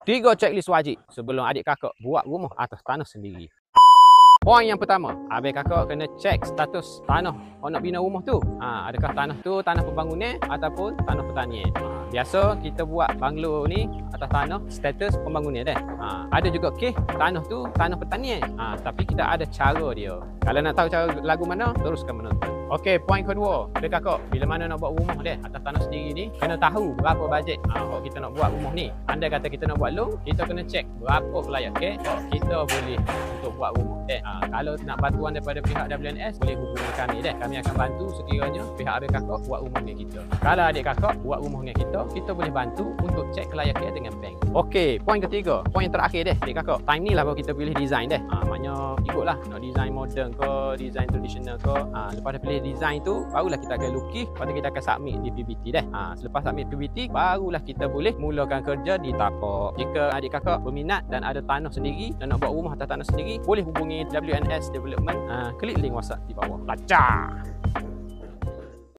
3 checklist wajib sebelum adik kakak buat rumah atas tanah sendiri. Poin yang pertama, adik kakak kena cek status tanah nak bina rumah tu. Adakah tanah tu tanah pembangunan ataupun tanah pertanian. Biasa kita buat banglo ni atas tanah status pembangunan dah. Ada juga kes tanah tu tanah pertanian. Tapi kita ada cara dia. Kalau nak tahu cara lagu mana, teruskan menonton. Okey, poin kedua, adik kakak bila mana nak buat rumah dia atas tanah sendiri ni, kena tahu berapa bajet kalau kita nak buat rumah ni. Andai kata kita nak buat loan, kita kena cek berapa layak kita boleh untuk buat rumah dia. Kalau nak bantuan daripada pihak WNS, boleh hubungi kami deh. Kami akan bantu sekiranya pihak adik kakak buat rumah dengan kita. Kalau adik kakak buat rumah dengan kita boleh bantu untuk cek kelayakan dengan bank. Okey, poin ketiga, poin yang terakhir deh adik kakak. Time ni lah baru kita pilih design deh. Maknanya ikutlah nak design moden ke, design tradisional ke. Lepas dah pilih design tu, barulah kita akan lukis, lepas tu kita akan submit di PBT deh. Selepas submit PBT, barulah kita boleh mulakan kerja di tapak. Jika adik kakak berminat dan ada tanah sendiri dan nak buat rumah atas tanah sendiri, boleh hubungi WNS Development. Klik link WhatsApp di bawah. Lacak!